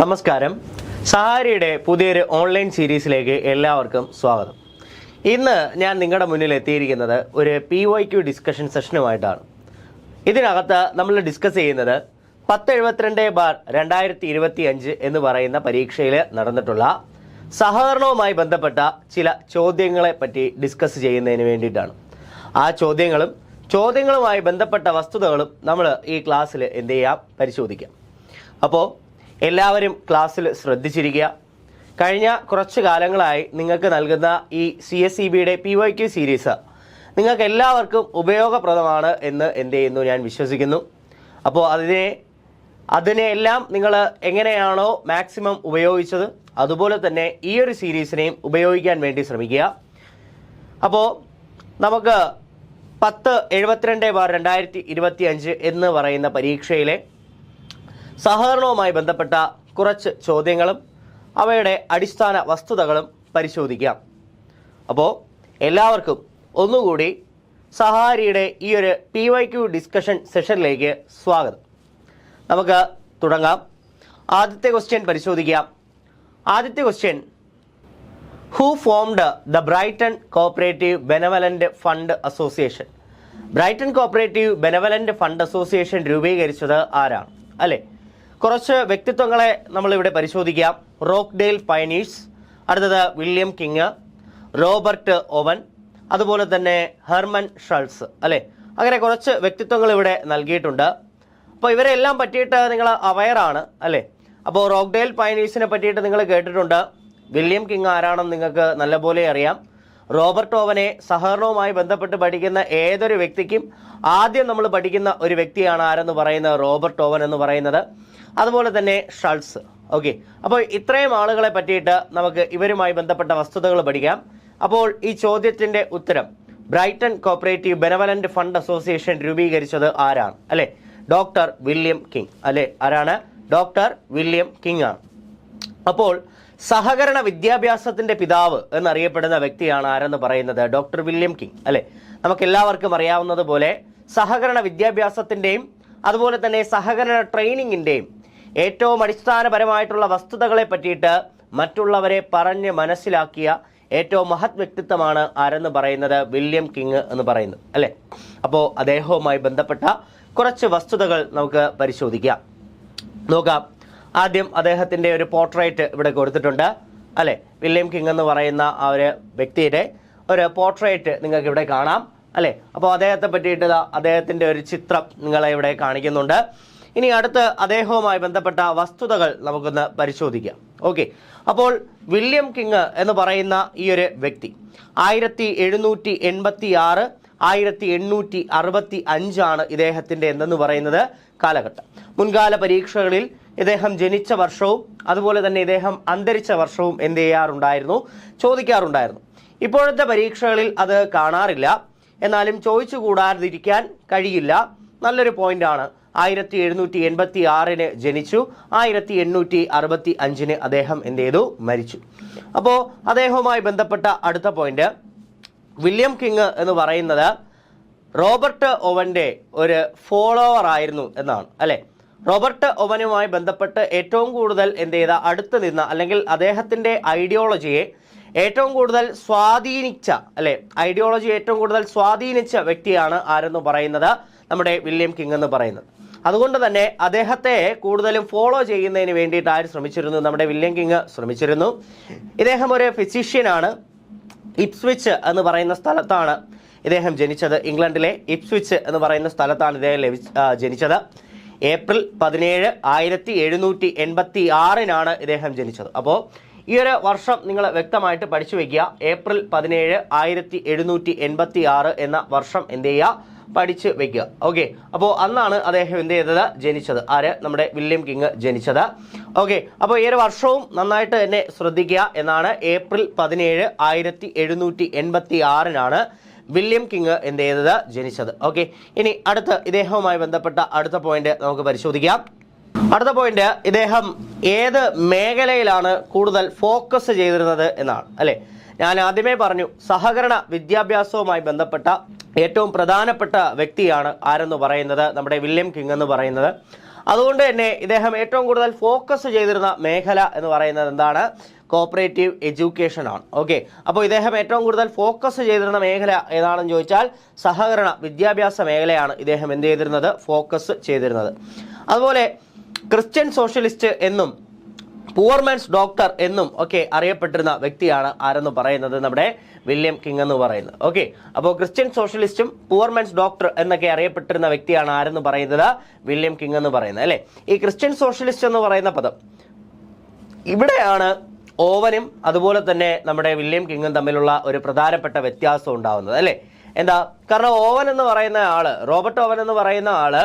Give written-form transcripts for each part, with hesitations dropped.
നമസ്കാരം. സഹാരിയുടെ പുതിയൊരു ഓൺലൈൻ സീരീസിലേക്ക് എല്ലാവർക്കും സ്വാഗതം. ഇന്ന് ഞാൻ നിങ്ങളുടെ മുന്നിൽ എത്തിയിരിക്കുന്നത് ഒരു PYQ ഡിസ്കഷൻ സെഷനുമായിട്ടാണ്. ഇതിനകത്ത് നമ്മൾ ഡിസ്കസ് ചെയ്യുന്നത് 1072/2025 എന്ന് പറയുന്ന പരീക്ഷയിൽ നടന്നിട്ടുള്ള സഹകരണവുമായി ബന്ധപ്പെട്ട ചില ചോദ്യങ്ങളെ പറ്റി ഡിസ്കസ് ചെയ്യുന്നതിന് വേണ്ടിയിട്ടാണ്. ആ ചോദ്യങ്ങളുമായി ബന്ധപ്പെട്ട വസ്തുതകളും നമ്മൾ ഈ ക്ലാസ്സിൽ പരിശോധിക്കാം. അപ്പോൾ എല്ലാവരും ക്ലാസ്സിൽ ശ്രദ്ധിച്ചിരിക്കുക. കഴിഞ്ഞ കുറച്ച് കാലങ്ങളായി നിങ്ങൾക്ക് നൽകുന്ന ഈ CSEBയുടെ PYQ സീരീസ് നിങ്ങൾക്ക് എല്ലാവർക്കും ഉപയോഗപ്രദമാണ് എന്ന് ഞാൻ വിശ്വസിക്കുന്നു. അപ്പോൾ അതിനെയെല്ലാം നിങ്ങൾ എങ്ങനെയാണോ മാക്സിമം ഉപയോഗിച്ചത് അതുപോലെ തന്നെ ഈ ഒരു സീരീസിനെയും ഉപയോഗിക്കാൻ വേണ്ടി ശ്രമിക്കുക. അപ്പോൾ നമുക്ക് 1072/2025 എന്ന് പറയുന്ന പരീക്ഷയിലെ സഹകരണവുമായി ബന്ധപ്പെട്ട കുറച്ച് ചോദ്യങ്ങളും അവയുടെ അടിസ്ഥാന വസ്തുതകളും പരിശോധിക്കാം. അപ്പോൾ എല്ലാവർക്കും ഒന്നുകൂടി സഹാരിയുടെ ഈ ഒരു PYQ ഡിസ്കഷൻ സെഷനിലേക്ക് സ്വാഗതം. നമുക്ക് തുടങ്ങാം. ആദ്യത്തെ ക്വസ്റ്റ്യൻ പരിശോധിക്കാം. ആദ്യത്തെ question: who formed the Brighton cooperative benevolent fund association? Brighton cooperative benevolent fund association രൂപീകരിച്ചത് ആരാണ്? അല്ലേ, കുറച്ച് വ്യക്തിത്വങ്ങളെ നമ്മളിവിടെ പരിശോധിക്കാം. റോക്ക്ഡെയിൽ പയനീഴ്സ്, അടുത്തത് വില്യം കിങ്, റോബർട്ട് ഓവൻ, അതുപോലെ തന്നെ ഹെർമൻ ഷൾസ്. അല്ലേ, അങ്ങനെ കുറച്ച് വ്യക്തിത്വങ്ങൾ ഇവിടെ നൽകിയിട്ടുണ്ട്. അപ്പോൾ ഇവരെല്ലാം പറ്റിയിട്ട് നിങ്ങൾ അവയറാണ് അല്ലേ. അപ്പോൾ റോക്ക്ഡെയിൽ പയനീഴ്സിനെ പറ്റിയിട്ട് നിങ്ങൾ കേട്ടിട്ടുണ്ട്. വില്യം കിങ് ആരാണെന്ന് നിങ്ങൾക്ക് നല്ലപോലെ അറിയാം. റോബർട്ട് ഓവനെ സഹകരണവുമായി ബന്ധപ്പെട്ട് പഠിക്കുന്ന ഏതൊരു വ്യക്തിക്കും ആദ്യം നമ്മൾ പഠിക്കുന്ന ഒരു വ്യക്തിയാണ് ആരെന്ന് പറയുന്നത്, റോബർട്ട് ഓവൻ എന്ന് പറയുന്നത്. അതുപോലെ തന്നെ ഷൾസ്. ഓക്കെ, അപ്പോൾ ഇത്രയും ആളുകളെ പറ്റിയിട്ട് നമുക്ക് ഇവരുമായി ബന്ധപ്പെട്ട വസ്തുതകൾ പഠിക്കാം. അപ്പോൾ ഈ ചോദ്യത്തിന്റെ ഉത്തരം Brighton cooperative benevolent fund association രൂപീകരിച്ചത് ആരാണ്? അല്ലെ, ഡോക്ടർ വില്യം കിങ്. അല്ലെ, ആരാണ്? ഡോക്ടർ വില്യം കിങ് ആണ്. അപ്പോൾ സഹകരണ വിദ്യാഭ്യാസത്തിന്റെ പിതാവ് എന്നറിയപ്പെടുന്ന വ്യക്തിയാണ് ആരെന്ന് പറയുന്നത്, ഡോക്ടർ വില്യം കിങ്. അല്ലെ, നമുക്ക് എല്ലാവർക്കും അറിയാവുന്നതുപോലെ സഹകരണ വിദ്യാഭ്യാസത്തിന്റെയും അതുപോലെ തന്നെ സഹകരണ ട്രെയിനിങ്ങിന്റെയും ഏറ്റവും അടിസ്ഥാനപരമായിട്ടുള്ള വസ്തുതകളെ പറ്റിയിട്ട് മറ്റുള്ളവരെ പറഞ്ഞ് മനസ്സിലാക്കിയ ഏറ്റവും മഹത് വ്യക്തിത്വമാണ് ആരെന്ന് പറയുന്നത്, വില്യം കിങ് എന്ന് പറയുന്നത്. അല്ലെ, അപ്പോൾ അദ്ദേഹവുമായി ബന്ധപ്പെട്ട കുറച്ച് വസ്തുതകൾ നമുക്ക് പരിശോധിക്കാം. നോക്കാം. ആദ്യം അദ്ദേഹത്തിന്റെ ഒരു പോർട്രേറ്റ് ഇവിടെ കൊടുത്തിട്ടുണ്ട്. അല്ലെ, വില്യം കിങ് എന്ന് പറയുന്ന ആ ഒരു വ്യക്തിയുടെ ഒരു പോർട്രേറ്റ് നിങ്ങൾക്ക് ഇവിടെ കാണാം. അല്ലെ, അപ്പോൾ അദ്ദേഹത്തെ പറ്റിയിട്ട് അദ്ദേഹത്തിന്റെ ഒരു ചിത്രം നിങ്ങളെ ഇവിടെ കാണിക്കുന്നുണ്ട്. ഇനി അടുത്ത് അദ്ദേഹവുമായി ബന്ധപ്പെട്ട വസ്തുതകൾ നമുക്കൊന്ന് പരിശോധിക്കാം. ഓക്കെ, അപ്പോൾ വില്യം കിങ് എന്ന് പറയുന്ന ഈ ഒരു വ്യക്തി 1786 1865 ഇദ്ദേഹത്തിന്റെ എന്തെന്ന് പറയുന്നത് കാലഘട്ടം. മുൻകാല പരീക്ഷകളിൽ ഇദ്ദേഹം ജനിച്ച വർഷവും അതുപോലെ തന്നെ ഇദ്ദേഹം അന്തരിച്ച വർഷവും ചോദിക്കാറുണ്ടായിരുന്നു. ഇപ്പോഴത്തെ പരീക്ഷകളിൽ അത് കാണാറില്ല, എന്നാലും ചോദിച്ചു കൂടാതിരിക്കാൻ കഴിയില്ല. നല്ലൊരു പോയിന്റാണ്. 1786 ജനിച്ചു, 1865 അദ്ദേഹം മരിച്ചു. അപ്പോൾ അദ്ദേഹവുമായി ബന്ധപ്പെട്ട അടുത്ത പോയിന്റ്, വില്യം കിങ് എന്ന് പറയുന്നത് റോബർട്ട് ഓവന്റെ ഒരു ഫോളോവർ ആയിരുന്നു എന്നാണ്. അല്ലെ, റോബർട്ട് ഓവനുമായി ബന്ധപ്പെട്ട് ഏറ്റവും കൂടുതൽ അടുത്ത് നിന്ന അല്ലെങ്കിൽ അദ്ദേഹത്തിന്റെ ഐഡിയോളജിയെ ഏറ്റവും കൂടുതൽ സ്വാധീനിച്ച വ്യക്തിയാണ് ആരെന്ന് പറയുന്നത്, നമ്മുടെ വില്യം കിങ് എന്ന് പറയുന്നത്. അതുകൊണ്ട് തന്നെ അദ്ദേഹത്തെ കൂടുതലും ഫോളോ ചെയ്യുന്നതിന് വേണ്ടിയിട്ട് ആര് ശ്രമിച്ചിരുന്നു? നമ്മുടെ വില്യം കിങ് ശ്രമിച്ചിരുന്നു. ഇദ്ദേഹം ഒരു ഫിസിഷ്യനാണ്. ഇപ്സ്വിച്ച് എന്ന് പറയുന്ന സ്ഥലത്താണ് ഇദ്ദേഹം ജനിച്ചത്. ഇംഗ്ലണ്ടിലെ ഇപ്സ്വിച്ച് എന്ന് പറയുന്ന സ്ഥലത്താണ് ഇദ്ദേഹം ജനിച്ചത്. ഏപ്രിൽ 17 1786 ഇദ്ദേഹം ജനിച്ചത്. അപ്പോൾ ഈ ഒരു വർഷം നിങ്ങൾ വ്യക്തമായിട്ട് പഠിച്ചു വെക്കുക. ഏപ്രിൽ 17 1786 എന്ന വർഷം പഠിച്ചു വെക്കുക. ഓക്കെ, അപ്പോൾ അന്നാണ് അദ്ദേഹം ജനിച്ചത്. ആര്? നമ്മുടെ വില്യം കിങ് ജനിച്ചത്. ഓക്കെ, അപ്പോൾ ഈ ഒരു വർഷവും നന്നായിട്ട് തന്നെ ശ്രദ്ധിക്കുക എന്നാണ്. ഏപ്രിൽ 17 1786 വില്യം കിങ് ജനിച്ചത്. ഓക്കെ, ഇനി അടുത്ത ഇദ്ദേഹവുമായി ബന്ധപ്പെട്ട അടുത്ത പോയിന്റ് നമുക്ക് പരിശോധിക്കാം. അടുത്ത പോയിന്റ്, ഇദ്ദേഹം ഏത് മേഖലയിലാണ് കൂടുതൽ ഫോക്കസ് ചെയ്തിരുന്നത് എന്നാണ്. അല്ലെ, ഞാൻ ആദ്യമേ പറഞ്ഞു സഹകരണ വിദ്യാഭ്യാസവുമായി ബന്ധപ്പെട്ട ഏറ്റവും പ്രധാനപ്പെട്ട വ്യക്തിയാണ് ആരെന്ന് പറയുന്നത്, നമ്മുടെ വില്യം കിങ് എന്ന് പറയുന്നത്. അതുകൊണ്ട് തന്നെ ഇദ്ദേഹം ഏറ്റവും കൂടുതൽ ഫോക്കസ് ചെയ്തിരുന്ന മേഖല എന്ന് പറയുന്നത് എന്താണ്? കോപ്പറേറ്റീവ് എഡ്യൂക്കേഷൻ ആണ്. ഓക്കെ, അപ്പോൾ ഇദ്ദേഹം ഏറ്റവും കൂടുതൽ ഫോക്കസ് ചെയ്തിരുന്ന മേഖല ഏതാണെന്ന് ചോദിച്ചാൽ സഹകരണ വിദ്യാഭ്യാസ മേഖലയാണ് ഇദ്ദേഹം എന്ത് ചെയ്തിരുന്നത്? ഫോക്കസ് ചെയ്തിരുന്നത്. അതുപോലെ ക്രിസ്ത്യൻ സോഷ്യലിസ്റ്റ് എന്നും പൂവർമാൻസ് ഡോക്ടർ എന്നും ഒക്കെ അറിയപ്പെട്ടിരുന്ന വ്യക്തിയാണ് ആരെന്ന് പറയുന്നത്? നമ്മുടെ വില്യം കിങ് എന്ന് പറയുന്നത്. ഓക്കെ, അപ്പോൾ ക്രിസ്ത്യൻ സോഷ്യലിസ്റ്റും പൂവർമാൻസ് ഡോക്ടർ എന്നൊക്കെ അറിയപ്പെട്ടിരുന്ന വ്യക്തിയാണ് ആരെന്ന് പറയുന്നത്? വില്യം കിങ് എന്ന് പറയുന്നത് അല്ലേ. ഈ ക്രിസ്ത്യൻ സോഷ്യലിസ്റ്റ് എന്ന് പറയുന്ന പദം ഇവിടെയാണ് ഓവനും അതുപോലെ തന്നെ നമ്മുടെ വില്യം കിങ്ങും തമ്മിലുള്ള ഒരു പ്രധാനപ്പെട്ട വ്യത്യാസം ഉണ്ടാവുന്നത് അല്ലേ. എന്താ കാരണം? ഓവൻ എന്ന് പറയുന്ന ആള്, റോബർട്ട് ഓവൻ എന്ന് പറയുന്ന ആള്,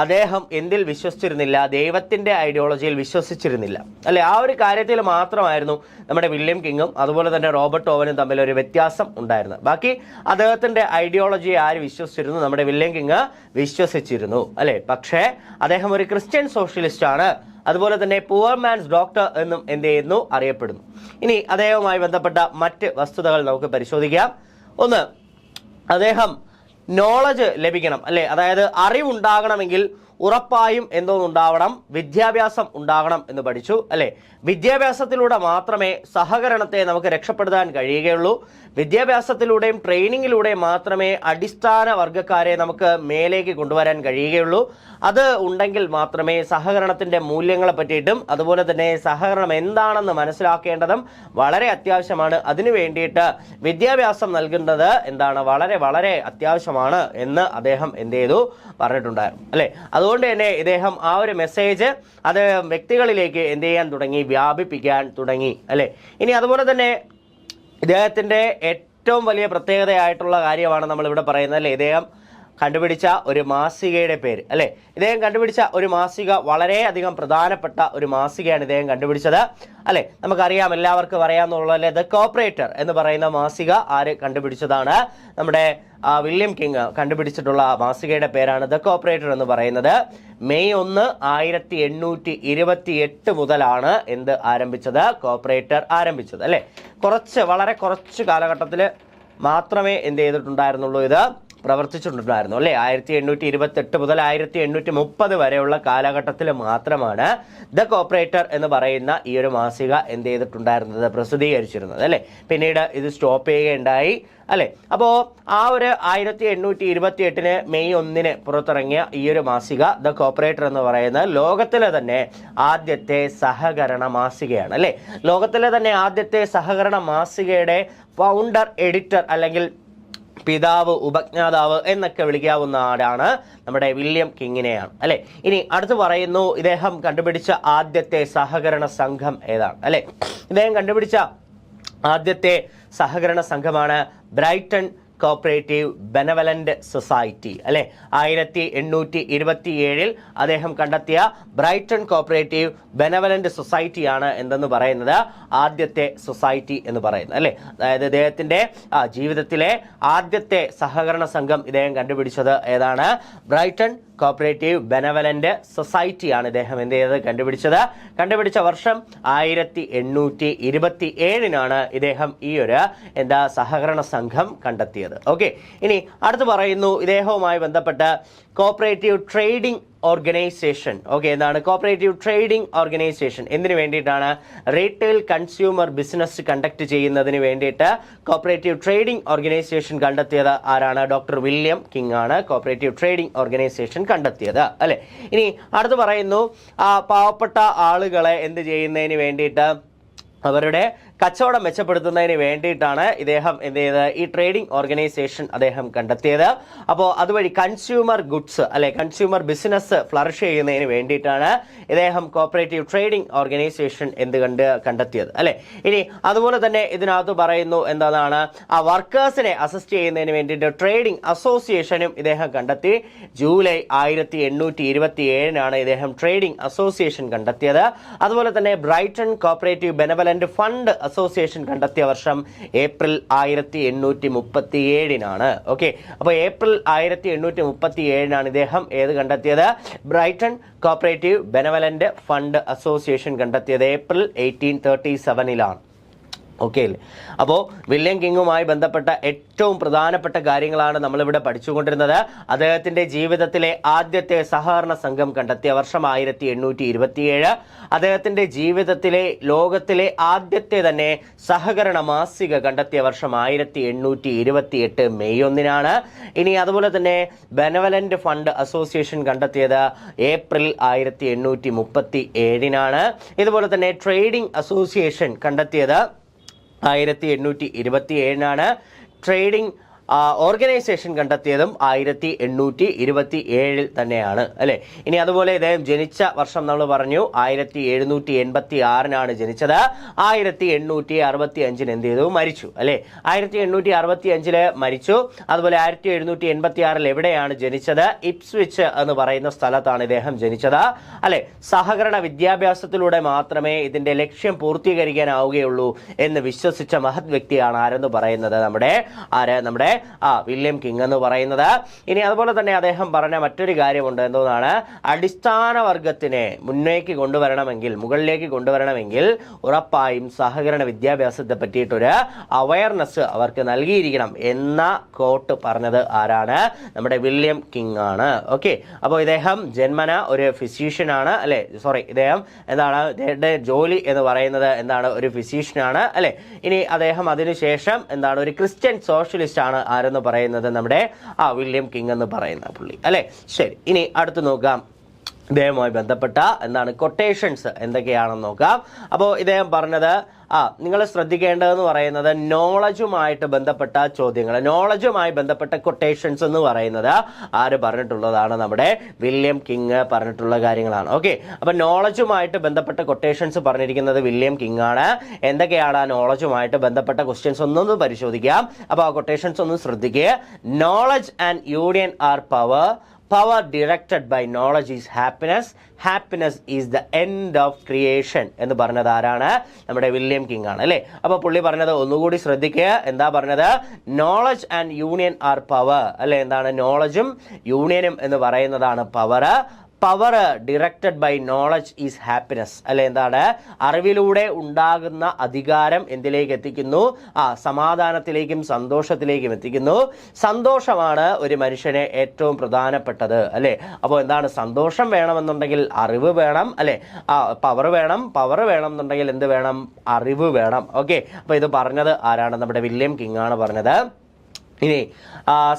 അദ്ദേഹം എന്തിൽ വിശ്വസിച്ചിരുന്നില്ല? ദൈവത്തിന്റെ ഐഡിയോളജിയിൽ വിശ്വസിച്ചിരുന്നില്ല അല്ലെ. ആ ഒരു കാര്യത്തിൽ മാത്രമായിരുന്നു നമ്മുടെ വില്യം കിങ്ങും അതുപോലെ തന്നെ റോബർട്ട് ഓവനും തമ്മിൽ ഒരു വ്യത്യാസം ഉണ്ടായിരുന്നത്. ബാക്കി അദ്ദേഹത്തിന്റെ ഐഡിയോളജിയെ ആര് വിശ്വസിച്ചിരുന്നു? നമ്മുടെ വില്യം കിങ് വിശ്വസിച്ചിരുന്നു അല്ലെ. പക്ഷേ അദ്ദേഹം ഒരു ക്രിസ്ത്യൻ സോഷ്യലിസ്റ്റ് ആണ്. അതുപോലെ തന്നെ പുവർ മാൻസ് ഡോക്ടർ എന്നും എന്ത് ചെയ്യുന്നു? അറിയപ്പെടുന്നു. ഇനി അദ്ദേഹവുമായി ബന്ധപ്പെട്ട മറ്റ് വസ്തുതകൾ നമുക്ക് പരിശോധിക്കാം. ഒന്ന്, അദ്ദേഹം നോളജ് ലഭിക്കണം അല്ലെ, അതായത് അറിവുണ്ടാകണമെങ്കിൽ ഉറപ്പായും എന്തോന്നുണ്ടാവണം? വിദ്യാഭ്യാസം ഉണ്ടാകണം എന്ന് പഠിച്ചു അല്ലെ. വിദ്യാഭ്യാസത്തിലൂടെ മാത്രമേ സഹകരണത്തെ നമുക്ക് രക്ഷപ്പെടുത്താൻ കഴിയുകയുള്ളൂ. വിദ്യാഭ്യാസത്തിലൂടെയും ട്രെയിനിങ്ങിലൂടെയും മാത്രമേ അടിസ്ഥാന വർഗ്ഗക്കാരെ നമുക്ക് മേലേക്ക് കൊണ്ടുവരാൻ കഴിയുകയുള്ളൂ. അത് ഉണ്ടെങ്കിൽ മാത്രമേ സഹകരണത്തിന്റെ മൂല്യങ്ങളെ പറ്റിയിട്ടും അതുപോലെ തന്നെ സഹകരണം എന്താണെന്ന് മനസ്സിലാക്കേണ്ടതും വളരെ അത്യാവശ്യമാണ്. അതിനു വേണ്ടിയിട്ട് വിദ്യാഭ്യാസം നൽകുന്നത് എന്താണ്? വളരെ വളരെ അത്യാവശ്യമാണ് എന്ന് അദ്ദേഹം എന്ത് ചെയ്തു? പറഞ്ഞിട്ടുണ്ടായിരുന്നു അല്ലെ. അതുകൊണ്ട് തന്നെ ഇദ്ദേഹം ആ ഒരു മെസ്സേജ് അത് വ്യക്തികളിലേക്ക് എന്ത് ചെയ്യാൻ തുടങ്ങി? വ്യാപിപ്പിക്കാൻ തുടങ്ങി അല്ലെ. ഇനി അതുപോലെ തന്നെ ഇദ്ദേഹത്തിന്റെ ഏറ്റവും വലിയ പ്രത്യേകതയായിട്ടുള്ള കാര്യമാണ് നമ്മൾ ഇവിടെ പറയുന്നത് അല്ലെ. ഇദ്ദേഹം കണ്ടുപിടിച്ച ഒരു മാസികയുടെ പേര് അല്ലെ. ഇദ്ദേഹം കണ്ടുപിടിച്ച ഒരു മാസിക വളരെയധികം പ്രധാനപ്പെട്ട ഒരു മാസികയാണ് ഇദ്ദേഹം കണ്ടുപിടിച്ചത് അല്ലെ. നമുക്കറിയാം, എല്ലാവർക്കും അറിയാമെന്നുള്ളതല്ലേ, ദ കോപ്പറേറ്റർ എന്ന് പറയുന്ന മാസിക ആര് കണ്ടുപിടിച്ചതാണ്? നമ്മുടെ വില്യം കിങ് കണ്ടുപിടിച്ചിട്ടുള്ള മാസികയുടെ പേരാണ് ദ കോപ്പറേറ്റർ എന്ന് പറയുന്നത്. മെയ് 1, 1828 മുതലാണ് എന്ത് ആരംഭിച്ചത്? കോപ്പറേറ്റർ ആരംഭിച്ചത് അല്ലെ. വളരെ കുറച്ച് കാലഘട്ടത്തിൽ മാത്രമേ എന്ത് ചെയ്തിട്ടുണ്ടായിരുന്നുള്ളൂ? ഇത് പ്രവർത്തിച്ചിട്ടുണ്ടായിരുന്നു അല്ലെ. 1828 മുതൽ 1830 വരെയുള്ള കാലഘട്ടത്തിൽ മാത്രമാണ് ദ കോപ്പറേറ്റർ എന്ന് പറയുന്ന ഈ ഒരു മാസിക എന്ത് ചെയ്തിട്ടുണ്ടായിരുന്നത്? പ്രസിദ്ധീകരിച്ചിരുന്നത് അല്ലെ. പിന്നീട് ഇത് സ്റ്റോപ്പ് ചെയ്യുകയുണ്ടായി അല്ലെ. അപ്പോൾ ആ ഒരു 1828 മെയ് 1 പുറത്തിറങ്ങിയ ഈ ഒരു മാസിക ദ കോപ്പറേറ്റർ എന്ന് പറയുന്ന ലോകത്തിലെ തന്നെ ആദ്യത്തെ സഹകരണ മാസികയാണ് അല്ലെ. ലോകത്തിലെ തന്നെ ആദ്യത്തെ സഹകരണ മാസികയുടെ ഫൗണ്ടർ എഡിറ്റർ അല്ലെങ്കിൽ പിതാവ്, ഉപജ്ഞാതാവ് എന്നൊക്കെ വിളിക്കാവുന്ന ആളാണ് നമ്മുടെ വില്യം കിങ്ങിനെയാണ് അല്ലെ. ഇനി അടുത്ത് പറയുന്നു, ഇദ്ദേഹം കണ്ടുപിടിച്ച ആദ്യത്തെ സഹകരണ സംഘം ഏതാണ് അല്ലെ. ഇദ്ദേഹം കണ്ടുപിടിച്ച ആദ്യത്തെ സഹകരണ സംഘമാണ് ബ്രൈറ്റൺ കോപ്പറേറ്റീവ് ബെനവലന്റ് സൊസൈറ്റി അല്ലെ. 1827 അദ്ദേഹം കണ്ടെത്തിയ ബ്രൈറ്റൺ കോപ്പറേറ്റീവ് ബെനവലന്റ് സൊസൈറ്റിയാണ് എന്തെന്ന് പറയുന്നത്? ആദ്യത്തെ സൊസൈറ്റി എന്ന് പറയുന്നത് അല്ലെ. അതായത് ഇദ്ദേഹത്തിന്റെ ജീവിതത്തിലെ ആദ്യത്തെ സഹകരണ സംഘം ഇദ്ദേഹം കണ്ടുപിടിച്ചത് ഏതാണ്? ബ്രൈറ്റൺ കോപ്പറേറ്റീവ് ബെനവലന്റ് സൊസൈറ്റിയാണ് ഇദ്ദേഹം എന്ത് ചെയ്തത്? കണ്ടുപിടിച്ച വർഷം 1827 ഇദ്ദേഹം ഈ ഒരു സഹകരണ സംഘം കണ്ടെത്തിയത്. ഓക്കെ, ഇനി അടുത്ത് പറയുന്നു, ഇദ്ദേഹവുമായി ബന്ധപ്പെട്ട് കോപ്പറേറ്റീവ് ട്രേഡിംഗ് ഓർഗനൈസേഷൻ. ഓക്കെ, എന്താണ് കോപ്പറേറ്റീവ് ട്രേഡിംഗ് ഓർഗനൈസേഷൻ? എന്തിനു വേണ്ടിയിട്ടാണ്? റീറ്റെയിൽ കൺസ്യൂമർ ബിസിനസ് കണ്ടക്ട് ചെയ്യുന്നതിന് വേണ്ടിയിട്ട് കോപ്പറേറ്റീവ് ട്രേഡിംഗ് ഓർഗനൈസേഷൻ കണ്ടെത്തിയത് ആരാണ്? ഡോക്ടർ വില്യം കിങ് ആണ് കോപ്പറേറ്റീവ് ട്രേഡിംഗ് ഓർഗനൈസേഷൻ കണ്ടെത്തിയത് അല്ലെ. ഇനി അടുത്ത് പറയുന്നു, പാവപ്പെട്ട ആളുകളെ എന്ത് ചെയ്യുന്നതിന് വേണ്ടിയിട്ട്? അവരുടെ കച്ചവടം മെച്ചപ്പെടുത്തുന്നതിന് വേണ്ടിയിട്ടാണ് ഇദ്ദേഹം എന്ത് ചെയ്തത്? ഈ ട്രേഡിംഗ് ഓർഗനൈസേഷൻ അദ്ദേഹം കണ്ടെത്തിയത്. അപ്പോൾ അതുവഴി കൺസ്യൂമർ ഗുഡ്സ് അല്ലെ, കൺസ്യൂമർ ബിസിനസ് ഫ്ലറിഷ് ചെയ്യുന്നതിന് വേണ്ടിയിട്ടാണ് ഇദ്ദേഹം കോപ്പറേറ്റീവ് ട്രേഡിംഗ് ഓർഗനൈസേഷൻ കണ്ടെത്തിയത് അല്ലെ. ഇനി അതുപോലെ തന്നെ ഇതിനകത്ത് പറയുന്നു എന്താണ്? ആ വർക്കേഴ്സിനെ അസിസ്റ്റ് ചെയ്യുന്നതിന് വേണ്ടിയിട്ട് ട്രേഡിംഗ് അസോസിയേഷനും ഇദ്ദേഹം കണ്ടെത്തി. ജൂലൈ 1827 ഇദ്ദേഹം ട്രേഡിംഗ് അസോസിയേഷൻ കണ്ടെത്തിയത്. അതുപോലെ തന്നെ Brighton cooperative benevolent fund association കണ്ടെത്തിയ വർഷം ഏപ്രിൽ 1837. ഓക്കെ, അപ്പോൾ ഏപ്രിൽ 1837 ഇദ്ദേഹം ഏത് കണ്ടെത്തിയത്? Brighton cooperative benevolent fund association കണ്ടെത്തിയത് ഏപ്രിൽ 1837. ഓക്കെ അല്ലേ? അപ്പോൾ വില്യം കിങ്ങുമായി ബന്ധപ്പെട്ട ഏറ്റവും പ്രധാനപ്പെട്ട കാര്യങ്ങളാണ് നമ്മളിവിടെ പഠിച്ചുകൊണ്ടിരുന്നത്. അദ്ദേഹത്തിന്റെ ജീവിതത്തിലെ ആദ്യത്തെ സഹകരണ സംഘം കണ്ടെത്തിയ വർഷം 1827. അദ്ദേഹത്തിന്റെ ജീവിതത്തിലെ ലോകത്തിലെ ആദ്യത്തെ തന്നെ സഹകരണ മാസിക കണ്ടെത്തിയ വർഷം 1828 മെയ് 1. ഇനി അതുപോലെ തന്നെ ബെനവലന്റ് ഫണ്ട് അസോസിയേഷൻ കണ്ടെത്തിയത് ഏപ്രിൽ 1837. ഇതുപോലെ തന്നെ ട്രേഡിംഗ് അസോസിയേഷൻ കണ്ടെത്തിയത് 1827. ട്രേഡിംഗ് ഓർഗനൈസേഷൻ കണ്ടെത്തിയതും 1827 തന്നെയാണ് അല്ലെ. ഇനി അതുപോലെ ഇദ്ദേഹം ജനിച്ച വർഷം നമ്മൾ പറഞ്ഞു 1786 ജനിച്ചത്. 1865 എന്ത് ചെയ്തു? മരിച്ചു അല്ലെ. 1865 മരിച്ചു. അതുപോലെ 1786 എവിടെയാണ് ജനിച്ചത്? ഇപ്സ്വിച്ച് എന്ന് പറയുന്ന സ്ഥലത്താണ് ഇദ്ദേഹം ജനിച്ചത് അല്ലെ. സഹകരണ വിദ്യാഭ്യാസത്തിലൂടെ മാത്രമേ ഇതിന്റെ ലക്ഷ്യം പൂർത്തീകരിക്കാനാവുകയുള്ളൂ എന്ന് വിശ്വസിച്ച മഹത് വ്യക്തിയാണ് ആരെന്ന് പറയുന്നത്? നമ്മുടെ വില്യം കിങ് എന്ന് പറയുന്നത്. ഇനി അതുപോലെ തന്നെ അദ്ദേഹം പറഞ്ഞ മറ്റൊരു കാര്യമുണ്ട്. എന്തോന്നാണ്? അടിസ്ഥാന വർഗത്തിനെ മുകളിലേക്ക് കൊണ്ടുവരണമെങ്കിൽ ഉറപ്പായും സഹകരണ വിദ്യാഭ്യാസത്തെ പറ്റിയിട്ടൊരു അവയർനെസ് അവർക്ക് നൽകിയിരിക്കണം എന്ന കോട്ട് പറഞ്ഞത് ആരാണ്? നമ്മുടെ വില്യം കിങ് ആണ്. ഓക്കെ, അപ്പോൾ ഇദ്ദേഹം ജന്മന ഒരു ഫിസീഷ്യൻ ആണ് അല്ലെ. ഇദ്ദേഹം ഇദ്ദേഹത്തിന്റെ ജോലി എന്ന് പറയുന്നത് ഒരു ഫിസീഷ്യനാണ് അല്ലെ. ഇനി അദ്ദേഹം അതിനുശേഷം ഒരു ക്രിസ്ത്യൻ സോഷ്യലിസ്റ്റ് ആണ് ആരെന്ന് പറയുന്നത്? നമ്മുടെ വില്യം കിങ് എന്ന് പറയുന്ന പുള്ളി അല്ലെ. ശരി, ഇനി അടുത്ത് നോക്കാം. ഇദ്ദേഹവുമായി ബന്ധപ്പെട്ട കൊട്ടേഷൻസ് എന്തൊക്കെയാണെന്ന് നോക്കാം. അപ്പോൾ ഇദ്ദേഹം പറഞ്ഞത് നിങ്ങൾ ശ്രദ്ധിക്കേണ്ടതെന്ന് പറയുന്നത് നോളജുമായിട്ട് ബന്ധപ്പെട്ട ചോദ്യങ്ങൾ, നോളജുമായി ബന്ധപ്പെട്ട കൊട്ടേഷൻസ് എന്ന് പറയുന്നത് ആര് പറഞ്ഞിട്ടുള്ളതാണ്? നമ്മുടെ വില്യം കിങ് പറഞ്ഞിട്ടുള്ള കാര്യങ്ങളാണ്. ഓക്കെ, അപ്പൊ നോളജുമായിട്ട് ബന്ധപ്പെട്ട കൊട്ടേഷൻസ് പറഞ്ഞിരിക്കുന്നത് വില്യം കിങ് ആണ്. എന്തൊക്കെയാണ് ആ നോളജുമായിട്ട് ബന്ധപ്പെട്ട ക്വസ്റ്റ്യൻസ് ഒന്നൊന്ന് പരിശോധിക്കാം. അപ്പൊ ആ കൊട്ടേഷൻസ് ഒന്ന് ശ്രദ്ധിക്കുക. Knowledge and union are power. Power directed by knowledge is happiness. Happiness is the end of creation എന്ന് പറഞ്ഞത് ആരാണ്? നമ്മുടെ വില്യം കിങ് ആണ് അല്ലെ. അപ്പൊ പുള്ളി പറഞ്ഞത് ഒന്നുകൂടി ശ്രദ്ധിക്കുക. എന്താ പറഞ്ഞത്? Knowledge and union are power അല്ലെ. നോളജും യൂണിയനും എന്ന് പറയുന്നതാണ് power. Power directed by knowledge is happiness അല്ലെ. അറിവിലൂടെ ഉണ്ടാകുന്ന അധികാരം എന്തിലേക്ക് എത്തിക്കുന്നു? സമാധാനത്തിലേക്കും സന്തോഷത്തിലേക്കും എത്തിക്കുന്നു. സന്തോഷമാണ് ഒരു മനുഷ്യന് ഏറ്റവും പ്രധാനപ്പെട്ടത് അല്ലെ. അപ്പോൾ സന്തോഷം വേണമെന്നുണ്ടെങ്കിൽ അറിവ് വേണം അല്ലെ. പവർ വേണം എന്നുണ്ടെങ്കിൽ എന്ത് വേണം? അറിവ് വേണം. ഓക്കെ, അപ്പൊ ഇത് പറഞ്ഞത് ആരാണ്? നമ്മുടെ വില്യം കിങ് ആണ് പറഞ്ഞത്. ഇനി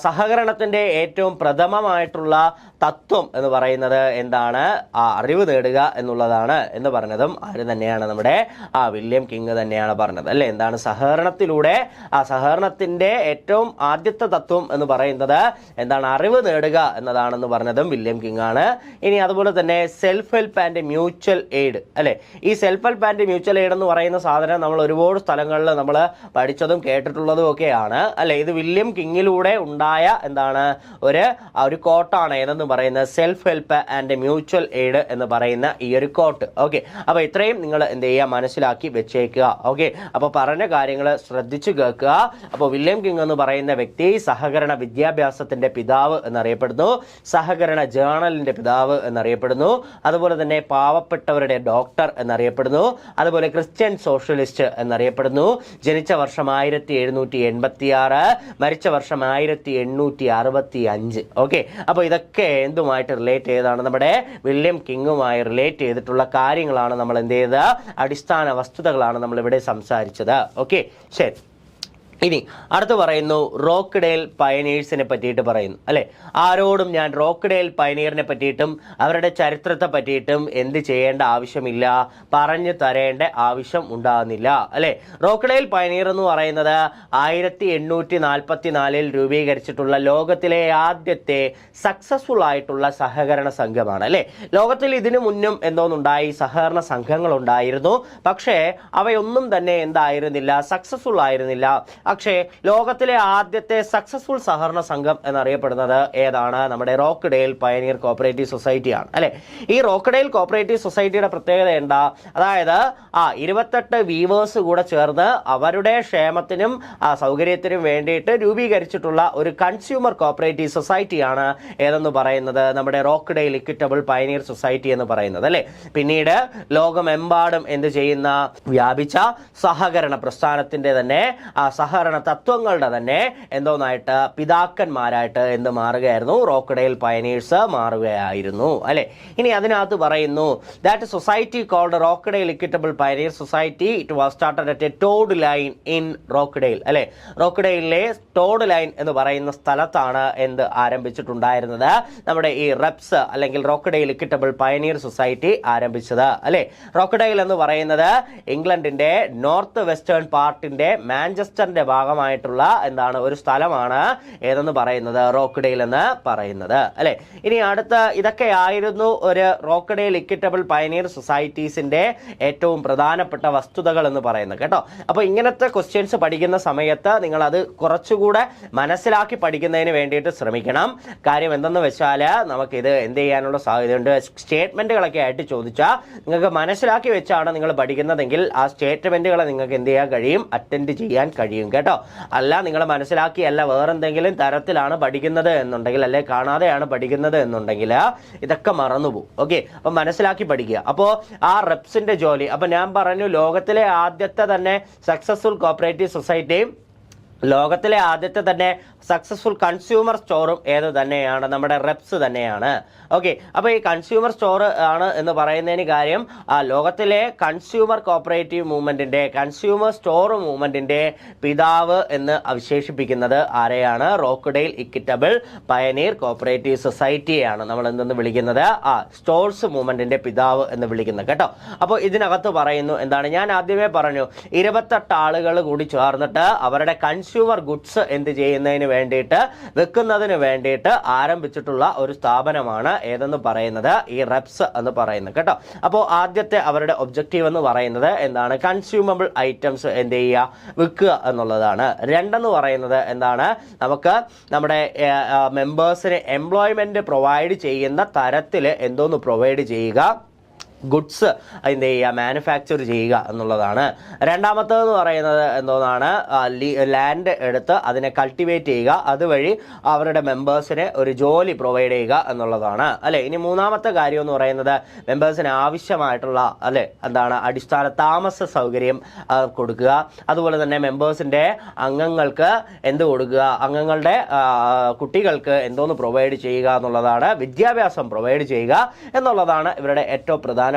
സഹകരണത്തിന്റെ ഏറ്റവും പ്രഥമമായിട്ടുള്ള തത്വം എന്ന് പറയുന്നത് അറിവ് നേടുക എന്നുള്ളതാണ് എന്ന് പറഞ്ഞതും ആര് തന്നെയാണ്? നമ്മുടെ വില്യം കിങ് തന്നെയാണ് പറഞ്ഞത് അല്ലെ. സഹകരണത്തിലൂടെ സഹകരണത്തിന്റെ ഏറ്റവും ആദ്യത്തെ തത്വം എന്ന് പറയുന്നത് അറിവ് നേടുക എന്നതാണെന്ന് പറഞ്ഞതും വില്യം കിങ് ആണ്. ഇനി അതുപോലെ തന്നെ self help and mutual aid അല്ലെ. ഈ self help and mutual aid എന്ന് പറയുന്ന സാധനം നമ്മൾ ഒരുപാട് സ്ഥലങ്ങളിൽ നമ്മൾ പഠിച്ചതും കേട്ടിട്ടുള്ളതും ഒക്കെയാണ് അല്ലെ. ഇത് വില്യം കിങ്ങിലൂടെ ഉണ്ടായ ഒരു കോട്ടാണ് ഏതെന്ന് പറയുന്നത് self help and mutual aid എന്ന് പറയുന്ന ഈ ഒരു കോട്ട്. ഓക്കെ, അപ്പൊ ഇത്രയും നിങ്ങൾ എന്ത് ചെയ്യുക? മനസ്സിലാക്കി വെച്ചേക്കുക. ഓക്കെ, അപ്പൊ പറഞ്ഞ കാര്യങ്ങൾ ശ്രദ്ധിച്ചു കേൾക്കുക. അപ്പോൾ വില്യം കിങ് എന്ന് പറയുന്ന വ്യക്തി സഹകരണ വിദ്യാഭ്യാസത്തിന്റെ പിതാവ് എന്നറിയപ്പെടുന്നു. സഹകരണ ജേണലിന്റെ പിതാവ് എന്നറിയപ്പെടുന്നു. അതുപോലെ തന്നെ പാവപ്പെട്ടവരുടെ ഡോക്ടർ എന്നറിയപ്പെടുന്നു. അതുപോലെ ക്രിസ്ത്യൻ സോഷ്യലിസ്റ്റ് എന്നറിയപ്പെടുന്നു. ജനിച്ച വർഷം 1786, മരിച്ച വർഷം 1865. ഓക്കെ, അപ്പൊ ഇതൊക്കെ എന്തുമായിട്ട് റിലേറ്റ് ചെയ്താണ്? നമ്മുടെ വില്യം കിങ്ങുമായി റിലേറ്റ് ചെയ്തിട്ടുള്ള കാര്യങ്ങളാണ് നമ്മൾ എന്ത് ചെയ്തത്? അടിസ്ഥാന വസ്തുതകളാണ് നമ്മൾ ഇവിടെ സംസാരിച്ചത്. ഓക്കെ, ശരി. ഇനി അടുത്ത് പറയുന്നു റോക്ക്ഡെയിൽ പയനീഴ്സിനെ പറ്റിയിട്ട് പറയുന്നു അല്ലെ. ആരോടും ഞാൻ റോക്ക്ഡെയിൽ പയനീറിനെ പറ്റിയിട്ടും അവരുടെ ചരിത്രത്തെ പറ്റിയിട്ടും എന്ത് ചെയ്യേണ്ട ആവശ്യമില്ല, പറഞ്ഞു തരേണ്ട ആവശ്യം ഉണ്ടാകുന്നില്ല അല്ലെ. റോക്ക്ഡെയിൽ പയനീർ എന്ന് പറയുന്നത് 1844 രൂപീകരിച്ചിട്ടുള്ള ലോകത്തിലെ ആദ്യത്തെ സക്സസ്ഫുൾ ആയിട്ടുള്ള സഹകരണ സംഘമാണ് അല്ലെ. ലോകത്തിൽ ഇതിനു മുന്നും എന്തോന്നുണ്ടായി? സഹകരണ സംഘങ്ങൾ ഉണ്ടായിരുന്നു. പക്ഷേ അവയൊന്നും തന്നെ എന്തായിരുന്നില്ല? സക്സസ്ഫുൾ ആയിരുന്നില്ല. പക്ഷേ ലോകത്തിലെ ആദ്യത്തെ സക്സസ്ഫുൾ സഹകരണ സംഘം എന്നറിയപ്പെടുന്നത് ഏതാണ്? നമ്മുടെ റോക്ക്ഡെയിൽ പയനീർ കോപ്പറേറ്റീവ് സൊസൈറ്റിയാണ് അല്ലെ. ഈ റോക്ക്ഡെയിൽ കോപ്പറേറ്റീവ് സൊസൈറ്റിയുടെ പ്രത്യേകത എന്താ? അതായത് 28 വീവേഴ്സ് കൂടെ ചേർന്ന് അവരുടെ ക്ഷേമത്തിനും സൗകര്യത്തിനും വേണ്ടിയിട്ട് രൂപീകരിച്ചിട്ടുള്ള ഒരു കൺസ്യൂമർ കോപ്പറേറ്റീവ് സൊസൈറ്റിയാണ് ഏതെന്ന് പറയുന്നത് നമ്മുടെ റോക്ക്ഡെയിൽ ഇക്വിറ്റബിൾ പയനീർ സൊസൈറ്റി എന്ന് പറയുന്നത് അല്ലെ. പിന്നീട് ലോകമെമ്പാടും എന്ത് ചെയ്യുന്ന വ്യാപിച്ച സഹകരണ പ്രസ്ഥാനത്തിന്റെ തന്നെ സഹകരണ തത്വങ്ങളുടെ തന്നെ എന്തോന്നായിട്ട് പിതാക്കന്മാരായിട്ട് എന്ത് മാറുകയായിരുന്നു? റോക്ക്ഡെയിൽ പയനീഴ്സ് മാറുകയായിരുന്നു അല്ലെ. ഇനി അതിനകത്ത് പറയുന്നു that society called Rochdale equitable pioneer society it was started at a Toad Lane in Rochdale അല്ലെ. റോക്ക്ഡെയിലിലെ ടോഡ് ലൈൻ എന്ന് പറയുന്ന സ്ഥലത്താണ് എന്ത് ആരംഭിച്ചിട്ടുണ്ടായിരുന്നത്? നമ്മുടെ ഈ റെപ്സ് അല്ലെങ്കിൽ റോക്ക്ഡെയിൽ ഇക്വിറ്റബിൾ പയനീർ സൊസൈറ്റി ആരംഭിച്ചത് അല്ലെ. റോക്ക്ഡെയിൽ എന്ന് പറയുന്നത് ഇംഗ്ലണ്ടിന്റെ നോർത്ത് വെസ്റ്റേൺ പാർട്ടിന്റെ മാഞ്ചസ്റ്ററിന്റെ ഭാഗമായിട്ടുള്ള എന്താണ് ഒരു സ്ഥലമാണ് ഏതെന്ന് പറയുന്നത്? റോക്ക്ഡെയിൽ എന്ന് പറയുന്നത് അല്ലെ. ഇനി അടുത്ത ഇതൊക്കെയായിരുന്നു ഒരു റോക്ക്ഡെയിൽ ഇക്വിറ്റബിൾ പയനീർ സൊസൈറ്റീസിന്റെ ഏറ്റവും പ്രധാനപ്പെട്ട വസ്തുതകൾ എന്ന് പറയുന്നത് കേട്ടോ. അപ്പൊ ഇങ്ങനത്തെ ക്വസ്റ്റ്യൻസ് പഠിക്കുന്ന സമയത്ത് നിങ്ങൾ അത് കുറച്ചുകൂടെ മനസ്സിലാക്കി പഠിക്കുന്നതിന് വേണ്ടിയിട്ട് ശ്രമിക്കണം. കാര്യം എന്തെന്ന് വെച്ചാൽ നമുക്കിത് എന്ത് ചെയ്യാനുള്ള സാധ്യതയുണ്ട്? സ്റ്റേറ്റ്മെന്റുകളൊക്കെ ആയിട്ട് ചോദിച്ചാൽ നിങ്ങൾക്ക് മനസ്സിലാക്കി വെച്ചാണ് നിങ്ങൾ പഠിക്കുന്നതെങ്കിൽ ആ സ്റ്റേറ്റ്മെന്റുകളെ നിങ്ങൾക്ക് എന്ത് ചെയ്യാൻ കഴിയും? അറ്റൻഡ് ചെയ്യാൻ കഴിയും കേട്ടോ. അല്ല നിങ്ങൾ മനസ്സിലാക്കിയല്ല വേറെന്തെങ്കിലും തരത്തിലാണ് പഠിക്കുന്നത് എന്നുണ്ടെങ്കിൽ, അല്ലെ കാണാതെയാണ് പഠിക്കുന്നത് എന്നുണ്ടെങ്കിൽ ഇതൊക്കെ മറന്നുപോകും. ഓക്കെ, അപ്പൊ മനസ്സിലാക്കി പഠിക്കുക. അപ്പോൾ ആ റെപ്സിന്റെ ജോലി, അപ്പൊ ഞാൻ പറഞ്ഞു ലോകത്തിലെ ആദ്യത്തെ തന്നെ സക്സസ്ഫുൾ കോപ്പറേറ്റീവ് സൊസൈറ്റിയും ലോകത്തിലെ ആദ്യത്തെ തന്നെ സക്സസ്ഫുൾ കൺസ്യൂമർ സ്റ്റോറും ഏത് തന്നെയാണ്? നമ്മുടെ റെപ്സ് തന്നെയാണ്. ഓക്കെ, അപ്പോൾ ഈ കൺസ്യൂമർ സ്റ്റോർ ആണ് എന്ന് പറയുന്നതിന് കാര്യം ലോകത്തിലെ കൺസ്യൂമർ കോപ്പറേറ്റീവ് മൂവ്മെന്റിന്റെ കൺസ്യൂമർ സ്റ്റോർ മൂവ്മെന്റിന്റെ പിതാവ് എന്ന് വിശേഷിപ്പിക്കുന്നത് ആരെയാണ്? റോക്ക്ഡെയിൽ ഇക്വിറ്റബിൾ പയനീർ കോപ്പറേറ്റീവ് സൊസൈറ്റിയെയാണ് നമ്മൾ എന്തെന്ന് വിളിക്കുന്നത്? സ്റ്റോഴ്സ് മൂവ്മെന്റിന്റെ പിതാവ് എന്ന് വിളിക്കുന്നത് കേട്ടോ. അപ്പോൾ ഇതിനകത്ത് പറയുന്നു എന്താണ്? ഞാൻ ആദ്യമേ പറഞ്ഞു 28 ആളുകൾ കൂടി ചേർന്നിട്ട് അവരുടെ കൺസ്യൂമർ ഗുഡ്സ് എന്ത് ചെയ്യുന്നതിന് വേണ്ടിയിട്ട് വെക്കുന്നതിന് വേണ്ടിയിട്ട് ആരംഭിച്ചിട്ടുള്ള ഒരു സ്ഥാപനമാണ് ഏതെന്ന് പറയുന്നത്? ഈ റെപ്സ് എന്ന് പറയുന്നത് കേട്ടോ. അപ്പോൾ ആദ്യത്തെ അവരുടെ ഒബ്ജക്റ്റീവ് എന്ന് പറയുന്നത് എന്താണ്? കൺസ്യൂമബിൾ ഐറ്റംസ് എന്ത് ചെയ്യുക? വിൽക്കുക എന്നുള്ളതാണ്. രണ്ടെന്ന് പറയുന്നത് എന്താണ്? നമുക്ക് നമ്മുടെ മെമ്പേഴ്സിന് എംപ്ലോയ്മെന്റ് പ്രൊവൈഡ് ചെയ്യുന്ന തരത്തിൽ എന്തോന്ന് പ്രൊവൈഡ് ചെയ്യുക? ഗുഡ്സ് എന്ത് ചെയ്യുക? മാനുഫാക്ചർ ചെയ്യുക എന്നുള്ളതാണ്. രണ്ടാമത്തേന്ന് പറയുന്നത് എന്തോന്നാണ്? ലാൻഡ് എടുത്ത് അതിനെ കൾട്ടിവേറ്റ് ചെയ്യുക, അതുവഴി അവരുടെ മെമ്പേഴ്സിന് ഒരു ജോലി പ്രൊവൈഡ് ചെയ്യുക എന്നുള്ളതാണ് അല്ലെ. ഇനി മൂന്നാമത്തെ കാര്യം എന്ന് പറയുന്നത് മെമ്പേഴ്സിന് ആവശ്യമായിട്ടുള്ള അല്ലെ എന്താണ് അടിസ്ഥാന താമസ സൗകര്യം കൊടുക്കുക. അതുപോലെ തന്നെ മെമ്പേഴ്സിന്റെ അംഗങ്ങൾക്ക് എന്ത് കൊടുക്കുക? അംഗങ്ങളുടെ കുട്ടികൾക്ക് എന്തോന്ന് പ്രൊവൈഡ് ചെയ്യുക എന്നുള്ളതാണ്. വിദ്യാഭ്യാസം പ്രൊവൈഡ് ചെയ്യുക എന്നുള്ളതാണ് ഇവരുടെ ഏറ്റവും പ്രധാനപ്പെട്ട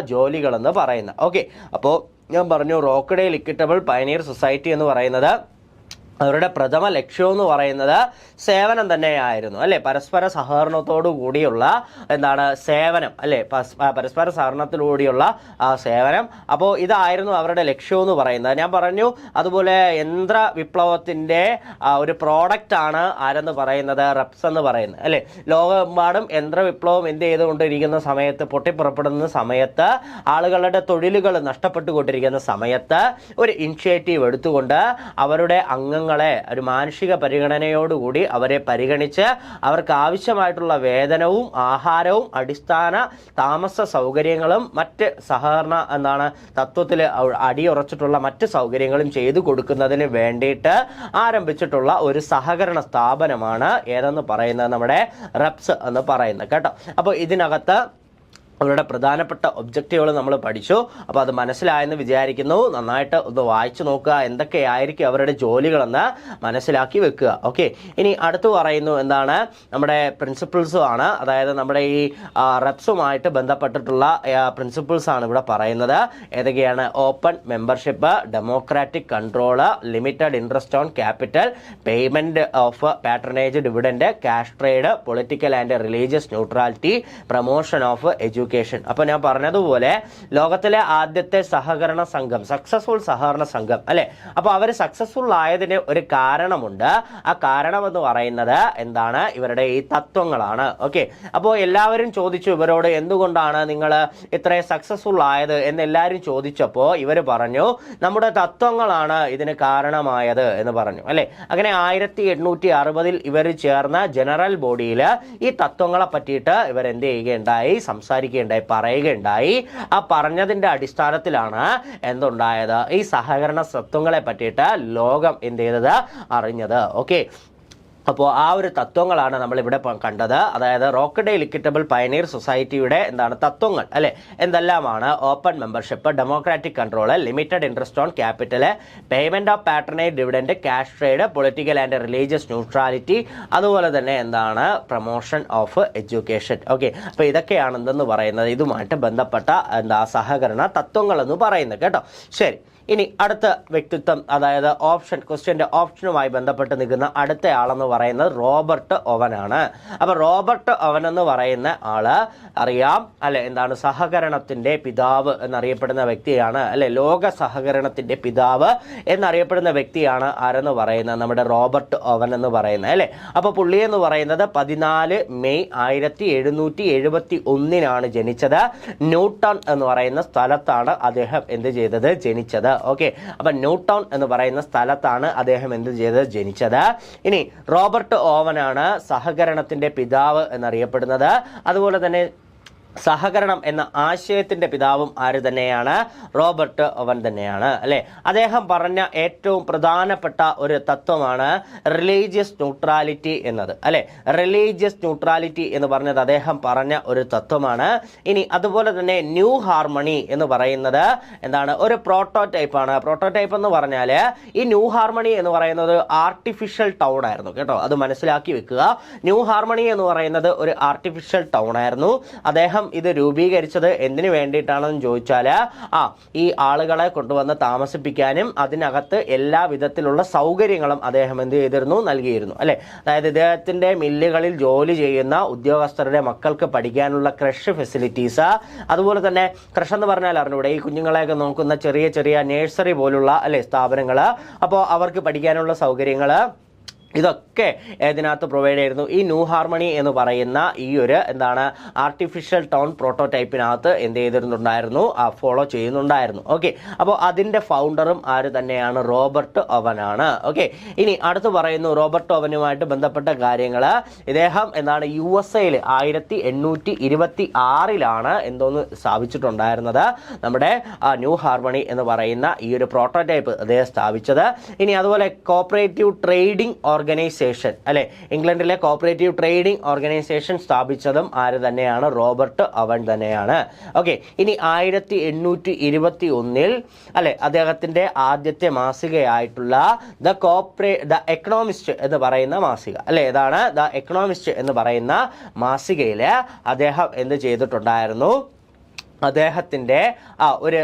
ജോലികൾ എന്ന് പറയുന്നത്. ഓക്കെ, അപ്പോൾ ഞാൻ പറഞ്ഞു റോക്ക്ഡെയിൽ ഇക്വിറ്റബിൾ പയനീർ സൊസൈറ്റി എന്ന് പറയുന്നത് അവരുടെ പ്രഥമ ലക്ഷ്യം എന്ന് പറയുന്നത് സേവനം തന്നെയായിരുന്നു അല്ലെ. പരസ്പര സഹകരണത്തോടു കൂടിയുള്ള എന്താണ് സേവനം അല്ലെ, പരസ്പര സഹകരണത്തിലൂടെയുള്ള സേവനം. അപ്പോൾ ഇതായിരുന്നു അവരുടെ ലക്ഷ്യം എന്ന് പറയുന്നത്. ഞാൻ പറഞ്ഞു അതുപോലെ യന്ത്ര വിപ്ലവത്തിന്റെ ഒരു പ്രോഡക്റ്റ് ആണ് ആരെന്ന് പറയുന്നത്? റെപ്സ് എന്ന് പറയുന്നത് അല്ലെ. ലോകമെമ്പാടും യന്ത്ര വിപ്ലവം എന്ത് ചെയ്തുകൊണ്ടിരിക്കുന്ന സമയത്ത്, പൊട്ടിപ്പുറപ്പെടുന്ന സമയത്ത്, ആളുകളുടെ തൊഴിലുകൾ നഷ്ടപ്പെട്ടുകൊണ്ടിരിക്കുന്ന സമയത്ത് ഒരു ഇനിഷ്യേറ്റീവ് എടുത്തുകൊണ്ട് അവരുടെ അംഗങ്ങളെ ഒരു മാനുഷിക പരിഗണനയോടുകൂടി അവരെ പരിഗണിച്ച് അവർക്ക് ആവശ്യമായിട്ടുള്ള വേതനവും ആഹാരവും അടിസ്ഥാന താമസ സൗകര്യങ്ങളും മറ്റ് സഹകരണ എന്താണ് തത്വത്തിൽ അടിയുറച്ചിട്ടുള്ള മറ്റ് സൗകര്യങ്ങളും ചെയ്തു കൊടുക്കുന്നതിന് വേണ്ടിയിട്ട് ആരംഭിച്ചിട്ടുള്ള ഒരു സഹകരണ സ്ഥാപനമാണ് ഏതെന്ന് പറയുന്നത്? നമ്മുടെ റെപ്സ് എന്ന് പറയുന്നത് കേട്ടോ. അപ്പോൾ ഇതിനകത്ത് അവരുടെ പ്രധാനപ്പെട്ട ഒബ്ജക്റ്റീവുകൾ നമ്മൾ പഠിച്ചു. അപ്പോൾ അത് മനസ്സിലായെന്ന് വിചാരിക്കുന്നു. നന്നായിട്ട് ഒന്ന് വായിച്ചു നോക്കുക, എന്തൊക്കെയായിരിക്കും അവരുടെ ജോലികളെന്ന് മനസ്സിലാക്കി വെക്കുക. ഓക്കെ, ഇനി അടുത്ത് പറയുന്നു എന്താണ്? നമ്മുടെ പ്രിൻസിപ്പിൾസും ആണ്. അതായത് നമ്മുടെ ഈ റെപ്സുമായിട്ട് ബന്ധപ്പെട്ടിട്ടുള്ള പ്രിൻസിപ്പിൾസ് ആണ് ഇവിടെ പറയുന്നത്. ഏതൊക്കെയാണ്? Open membership, democratic control, limited interest on capital, payment of patronage dividend, cash trade, political and religious neutrality, promotion of education education. അപ്പോൾ ഞാൻ പറഞ്ഞതുപോലെ ലോകത്തിലെ ആദ്യത്തെ സഹകരണ സംഘം, സക്സസ്ഫുൾ സഹകരണ സംഘം അല്ലെ, അപ്പോൾ അവർ സക്സസ്ഫുൾ ആയതിന് ഒരു കാരണമുണ്ട്. ആ കാരണം എന്ന് പറയുന്നത് എന്താണ്? ഇവരുടെ ഈ തത്വങ്ങളാണ്. ഓക്കെ, അപ്പോൾ എല്ലാവരും ചോദിച്ചു ഇവരോട് എന്തുകൊണ്ടാണ് നിങ്ങൾ ഇത്രയും സക്സസ്ഫുൾ ആയത് എന്ന് എല്ലാവരും ചോദിച്ചപ്പോൾ ഇവർ പറഞ്ഞു നമ്മുടെ തത്വങ്ങളാണ് ഇതിന് കാരണമായത് എന്ന് പറഞ്ഞു അല്ലെ. അങ്ങനെ 1860 ഇവർ ചേർന്ന ജനറൽ ബോഡിയിൽ ഈ തത്വങ്ങളെ പറ്റിയിട്ട് ഇവർ എന്ത് ചെയ്യുകയുണ്ടായി? സംസാരിക്കുകയുണ്ടായി, പറയുകയുണ്ടായി. ആ പറഞ്ഞതിന്റെ അടിസ്ഥാനത്തിലാണ് എന്തുണ്ടായത്? ഈ സഹകരണ തത്വങ്ങളെ പറ്റിയിട്ട് ലോകം എന്ത് ചെയ്തത്? അറിഞ്ഞത്. ഓക്കെ, അപ്പോൾ ആ ഒരു തത്വങ്ങളാണ് നമ്മൾ ഇവിടെ കണ്ടത്. അതായത് റോക്കഡേൽ ഇക്വിറ്റബിൾ പയനീർ സൊസൈറ്റിയുടെ എന്താണ് തത്വങ്ങൾ അല്ലെ, എന്തെല്ലാമാണ്? Open membership, democratic control, limited interest on capital, payment of patronage dividend, cash trade, political and religious neutrality, അതുപോലെ തന്നെ എന്താണ്? Promotion of education. ഓക്കെ, അപ്പോൾ ഇതൊക്കെയാണ് എന്തെന്ന് പറയുന്നത് ഇതുമായിട്ട് ബന്ധപ്പെട്ട സഹകരണ തത്വങ്ങൾ എന്ന് പറയുന്നത് കേട്ടോ. ശരി, ഇനി അടുത്ത വ്യക്തിത്വം, അതായത് ഓപ്ഷൻ, ക്വസ്റ്റ്യന്റെ ഓപ്ഷനുമായി ബന്ധപ്പെട്ട് നിൽക്കുന്ന അടുത്ത ആളെന്ന് പറയുന്നത് റോബർട്ട് ഓവനാണ്. അപ്പൊ റോബർട്ട് ഓവൻ എന്ന് പറയുന്ന ആള് അറിയാം അല്ലെ, എന്താണ്? സഹകരണത്തിന്റെ പിതാവ് എന്നറിയപ്പെടുന്ന വ്യക്തിയാണ് അല്ലെ, ലോക സഹകരണത്തിന്റെ പിതാവ് എന്നറിയപ്പെടുന്ന വ്യക്തിയാണ് ആരെന്ന് പറയുന്നത്? നമ്മുടെ റോബർട്ട് ഓവൻ എന്ന് പറയുന്നത് അല്ലെ. അപ്പൊ പുള്ളി എന്ന് പറയുന്നത് 14 മെയ് 1771 ജനിച്ചത്. ന്യൂട്ടൺ എന്ന് പറയുന്ന സ്ഥലത്താണ് അദ്ദേഹം എന്ത് ചെയ്തത്? ജനിച്ചത്. ഓക്കെ, അപ്പൊ ന്യൂട്ടൺ എന്ന് പറയുന്ന സ്ഥലത്താണ് അദ്ദേഹം എന്ത് ചെയ്തത്? ജനിച്ചത്. ഇനി റോബർട്ട് ഓവനാണ് സഹകരണത്തിന്റെ പിതാവ് എന്നറിയപ്പെടുന്നത്. അതുപോലെ തന്നെ സഹകരണം എന്ന ആശയത്തിന്റെ പിതാവും ആര് തന്നെയാണ്? റോബർട്ട് ഓവൻ തന്നെയാണ് അല്ലെ. അദ്ദേഹം പറഞ്ഞ ഏറ്റവും പ്രധാനപ്പെട്ട ഒരു തത്വമാണ് റിലീജിയസ് ന്യൂട്രാലിറ്റി എന്നത് അല്ലെ. റിലീജിയസ് ന്യൂട്രാലിറ്റി എന്ന് പറഞ്ഞത് അദ്ദേഹം പറഞ്ഞ ഒരു തത്വമാണ്. ഇനി അതുപോലെ തന്നെ ന്യൂ ഹാർമണി എന്ന് പറയുന്നത് എന്താണ്? ഒരു പ്രോട്ടോടൈപ്പ് ആണ്. പ്രോട്ടോടൈപ്പ് എന്ന് പറഞ്ഞാൽ ഈ ന്യൂ ഹാർമണി എന്ന് പറയുന്നത് ആർട്ടിഫിഷ്യൽ ടൗൺ ആയിരുന്നു കേട്ടോ, അത് മനസ്സിലാക്കി വെക്കുക. ന്യൂ ഹാർമണി എന്ന് പറയുന്നത് ഒരു ആർട്ടിഫിഷ്യൽ ടൗൺ ആയിരുന്നു. അദ്ദേഹം ഇത് രൂപീകരിച്ചത് എന്തിനു വേണ്ടിയിട്ടാണെന്ന് ചോദിച്ചാൽ ഈ ആളുകളെ കൊണ്ടുവന്ന് താമസിപ്പിക്കാനും അതിനകത്ത് എല്ലാ വിധത്തിലുള്ള സൗകര്യങ്ങളും അദ്ദേഹം എന്ത് ചെയ്തിരുന്നു? നൽകിയിരുന്നു അല്ലെ. അതായത് ഇദ്ദേഹത്തിന്റെ മില്ലുകളിൽ ജോലി ചെയ്യുന്ന ഉദ്യോഗസ്ഥരുടെ മക്കൾക്ക് പഠിക്കാനുള്ള ക്രഷ് ഫെസിലിറ്റീസ്, അതുപോലെ തന്നെ ക്രഷ് എന്ന് പറഞ്ഞാൽ അറിഞ്ഞൂടെ, ഈ കുഞ്ഞുങ്ങളെയൊക്കെ നോക്കുന്ന ചെറിയ ചെറിയ നേഴ്സറി പോലുള്ള അല്ലെ സ്ഥാപനങ്ങൾ, അപ്പോൾ അവർക്ക് പഠിക്കാനുള്ള സൗകര്യങ്ങൾ, ഇതൊക്കെ ഇതിനകത്ത് പ്രൊവൈഡ് ചെയ്യുന്നു. ഈ ന്യൂ ഹാർമണി എന്ന് പറയുന്ന ഈ ഒരു എന്താണ് ആർട്ടിഫിഷ്യൽ ടൗൺ പ്രോട്ടോടൈപ്പിനകത്ത് എന്ത് ചെയ്തിരുന്നുണ്ടായിരുന്നു? ഫോളോ ചെയ്യുന്നുണ്ടായിരുന്നു. ഓക്കെ, അപ്പോൾ അതിന്റെ ഫൗണ്ടറും ആര് തന്നെയാണ്? റോബർട്ട് ഓവനാണ്. ഓക്കെ, ഇനി അടുത്ത് പറയുന്നു റോബർട്ട് ഓവനുമായിട്ട് ബന്ധപ്പെട്ട കാര്യങ്ങൾ. ഇദ്ദേഹം എന്താണ് USA 1826 എന്തോന്ന് സ്ഥാപിച്ചിട്ടുണ്ടായിരുന്നത്? നമ്മുടെ ന്യൂ ഹാർമണി എന്ന് പറയുന്ന ഈ ഒരു പ്രോട്ടോടൈപ്പ് അദ്ദേഹം സ്ഥാപിച്ചത്. ഇനി അതുപോലെ കോപ്പറേറ്റീവ് ട്രേഡിംഗ് ഓർഗനൈസേഷൻ അല്ലെ, ഇംഗ്ലണ്ടിലെ കോപ്പറേറ്റീവ് ട്രേഡിംഗ് ഓർഗനൈസേഷൻ സ്ഥാപിച്ചതും ആര് തന്നെയാണ്? റോബർട്ട് ഓവൻ തന്നെയാണ്. ഓക്കെ, ഇനി 1821 അല്ലെ അദ്ദേഹത്തിന്റെ ആദ്യത്തെ മാസികയായിട്ടുള്ള ദ എക്കണോമിസ്റ്റ് എന്ന് പറയുന്ന മാസിക അല്ലെ, ഏതാണ്? ദ എക്കണോമിസ്റ്റ് എന്ന് പറയുന്ന മാസികയിൽ അദ്ദേഹം എന്ത് ചെയ്തിട്ടുണ്ടായിരുന്നു? അദ്ദേഹത്തിന്റെ ഒരു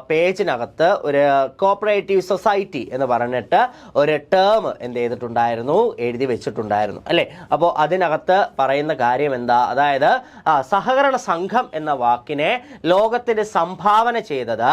പേജിനകത്ത് ഒരു കോപ്പറേറ്റീവ് സൊസൈറ്റി എന്ന് പറഞ്ഞിട്ട് ഒരു ടേം എന്ത് ചെയ്തിട്ടുണ്ടായിരുന്നു? എഴുതി വെച്ചിട്ടുണ്ടായിരുന്നു അല്ലെ. അപ്പോൾ അതിനകത്ത് പറയുന്ന കാര്യം എന്താ? അതായത് സഹകരണ സംഘം എന്ന വാക്കിനെ ലോകത്തിന് സംഭാവന ചെയ്തത്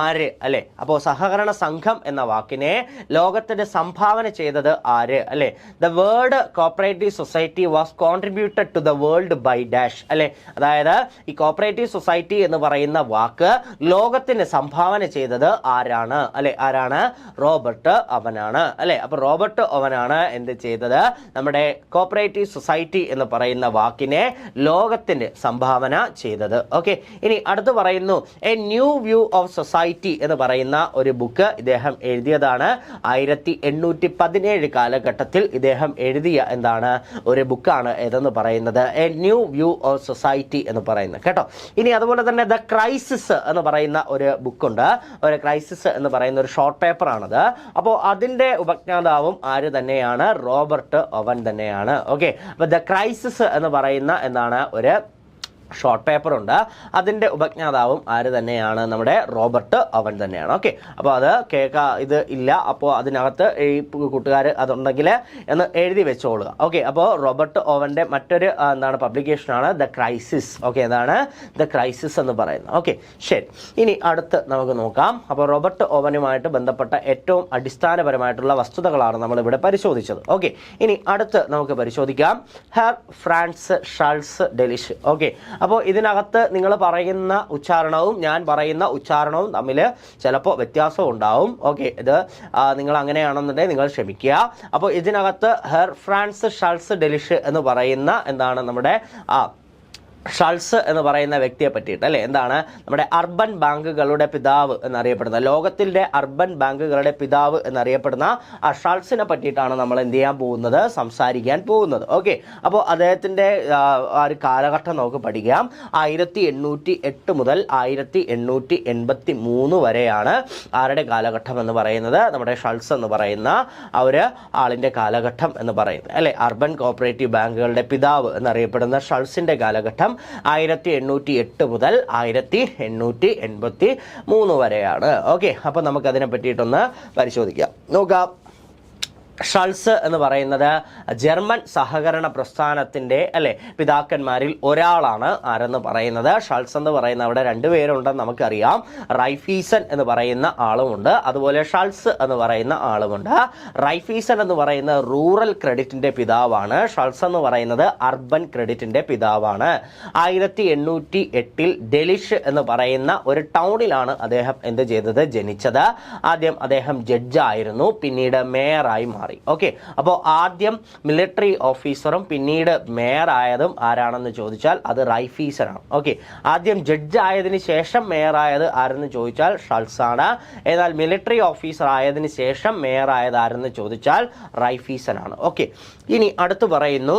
ആര് അല്ലെ. അപ്പോൾ സഹകരണ സംഘം എന്ന വാക്കിനെ ലോകത്തിന് സംഭാവന ചെയ്തത് ആര് അല്ലെ. The word cooperative society was contributed to the world by dash അല്ലെ. അതായത് ഈ കോപ്പറേറ്റീവ് സൊസൈറ്റി എന്ന് പറയുന്ന വാക്ക് ലോകത്തിന് സംഭാവന ചെയ്തത് ആരാണ് അല്ലെ? ആരാണ്? റോബർട്ട് ഓവനാണ് അല്ലെ. അപ്പൊ റോബർട്ട് ഓവനാണ് എന്ത് ചെയ്തത്? നമ്മുടെ കോപ്പറേറ്റീവ് സൊസൈറ്റി എന്ന് പറയുന്ന വാക്കിനെ ലോകത്തിന് സംഭാവന ചെയ്തത്. ഓക്കെ, ഇനി അടുത്ത് പറയുന്നു A new view of society എന്ന് പറയുന്ന ഒരു ബുക്ക് ഇദ്ദേഹം എഴുതിയതാണ്. 1817 കാലഘട്ടത്തിൽ ഇദ്ദേഹം എഴുതിയ എന്താണ് ഒരു ബുക്കാണ് ഏതെന്ന് പറയുന്നത്? A new view of society എന്ന് പറയുന്നത് കേട്ടോ. ഇനി അതുപോലെ തന്നെ ദ ക്രൈസിസ് എന്ന് പറയുന്ന ഒരു ബുക്കുണ്ട്. ഒരു ക്രൈസിസ് എന്ന് പറയുന്ന ഒരു ഷോർട്ട് പേപ്പർ ആണത്. അപ്പോൾ അതിന്റെ ഉപജ്ഞാതാവും ആര് തന്നെയാണ്? റോബർട്ട് ഓവൻ തന്നെയാണ്. ഓക്കെ, അപ്പൊ ദ ക്രൈസിസ് എന്ന് പറയുന്ന എന്താണ് ഒരു ഷോർട്ട് പേപ്പർ ഉണ്ട്. അതിൻ്റെ ഉപജ്ഞാതാവും ആര് തന്നെയാണ്? നമ്മുടെ റോബർട്ട് ഓവൻ തന്നെയാണ്. ഓക്കെ, അപ്പോൾ അത് ഇത് ഇല്ല, അപ്പോൾ അതിനകത്ത് ഈ കൂട്ടുകാർ അതുണ്ടെങ്കിൽ എന്ന് എഴുതി വെച്ചോളുക. ഓക്കെ, അപ്പോൾ റോബർട്ട് ഓവൻ്റെ മറ്റൊരു പബ്ലിക്കേഷനാണ് ദ ക്രൈസിസ്. ഓക്കെ, അതാണ് ദ ക്രൈസിസ് എന്ന് പറയുന്നത്. ഓക്കെ, ശരി. ഇനി അടുത്ത് നമുക്ക് നോക്കാം. അപ്പോൾ റോബർട്ട് ഓവനുമായിട്ട് ബന്ധപ്പെട്ട ഏറ്റവും അടിസ്ഥാനപരമായിട്ടുള്ള വസ്തുതകളാണ് നമ്മളിവിടെ പരിശോധിച്ചത്. ഓക്കെ, ഇനി അടുത്ത് നമുക്ക് പരിശോധിക്കാം ഹെർ ഫ്രാൻസ് ഷാൾസ് ഡെലിഷ്. ഓക്കെ, അപ്പോൾ ഇതിനകത്ത് നിങ്ങൾ പറയുന്ന ഉച്ചാരണവും ഞാൻ പറയുന്ന ഉച്ചാരണവും തമ്മിൽ ചിലപ്പോൾ വ്യത്യാസം ഉണ്ടാവും. ഓക്കെ, ഇത് നിങ്ങൾ അങ്ങനെയാണെന്നുണ്ടെങ്കിൽ നിങ്ങൾ ക്ഷമിക്കുക. അപ്പോൾ ഇതിനകത്ത് ഹെർ ഫ്രാൻസ് ഷാൾസ് ഡെലിഷ് എന്ന് പറയുന്ന നമ്മുടെ ഷാൾസ് എന്ന് പറയുന്ന വ്യക്തിയെ പറ്റിയിട്ട് അല്ലേ, എന്താണ് നമ്മുടെ അർബൻ ബാങ്കുകളുടെ പിതാവ് എന്നറിയപ്പെടുന്ന, ലോകത്തിൻ്റെ അർബൻ ബാങ്കുകളുടെ പിതാവ് എന്നറിയപ്പെടുന്ന ആ ഷാൾസിനെ പറ്റിയിട്ടാണ് നമ്മൾ എന്ത് ചെയ്യാൻ പോകുന്നത്, സംസാരിക്കാൻ പോകുന്നത്. ഓക്കെ, അപ്പോൾ അദ്ദേഹത്തിൻ്റെ ആ ഒരു കാലഘട്ടം നമുക്ക് പഠിക്കാം. 1808 മുതൽ 1883 വരെയാണ് ആരുടെ കാലഘട്ടം എന്ന് പറയുന്നത്, നമ്മുടെ ഷാൾസ് എന്ന് പറയുന്ന ആ ഒരു ആളിൻ്റെ കാലഘട്ടം എന്ന് പറയുന്നത് അല്ലേ. അർബൻ കോപ്പറേറ്റീവ് ബാങ്കുകളുടെ പിതാവ് എന്നറിയപ്പെടുന്ന ഷാൾസിൻ്റെ കാലഘട്ടം 1808 മുതൽ 1883 വരെയാണ്. ഓക്കെ, അപ്പോൾ നമുക്കതിനെ പറ്റിയിട്ടൊന്ന് പരിശോധിക്കാം. നോക്കാം. ഷാൾസ് എന്ന് പറയുന്നത് ജർമ്മൻ സഹകരണ പ്രസ്ഥാനത്തിൻ്റെ അല്ലെ പിതാക്കന്മാരിൽ ഒരാളാണ്. ആരെന്ന് പറയുന്നത് ഷാൾസ് എന്ന് പറയുന്ന അവിടെ രണ്ടുപേരുണ്ടെന്ന് നമുക്കറിയാം. റൈഫീസൻ എന്ന് പറയുന്ന ആളുമുണ്ട്, അതുപോലെ ഷാൾസ് എന്ന് പറയുന്ന ആളുമുണ്ട്. റൈഫീസൻ എന്ന് പറയുന്ന റൂറൽ ക്രെഡിറ്റിന്റെ പിതാവാണ്. ഷാൾസ് എന്ന് പറയുന്നത് അർബൻ ക്രെഡിറ്റിന്റെ പിതാവാണ്. 1808 ഡെലിഷ് എന്ന് പറയുന്ന ഒരു ടൗണിലാണ് അദ്ദേഹം എന്ത് ചെയ്തത്, ജനിച്ചത്. ആദ്യം അദ്ദേഹം ജഡ്ജായിരുന്നു, പിന്നീട് മേയറായി മാറി. ഓക്കെ, അപ്പോൾ ആദ്യം മിലിറ്ററി ഓഫീസറും പിന്നീട് മേയർ ആയതും ആരാണെന്ന് ചോദിച്ചാൽ അത് റൈഫീസൻ ആണ്. ഓക്കെ, ആദ്യം ജഡ്ജ് ആയതിനു ശേഷം മേയർ ആയത് ആരെന്ന് ചോദിച്ചാൽ ഷാൾസ് ആണ്. എന്നാൽ മിലിറ്ററി ഓഫീസർ ആയതിനു ശേഷം മേയർ ആയത് ആരെന്ന് ചോദിച്ചാൽ റൈഫീസൻ ആണ്. ഓക്കെ, ഇനി അടുത്ത് പറയുന്നു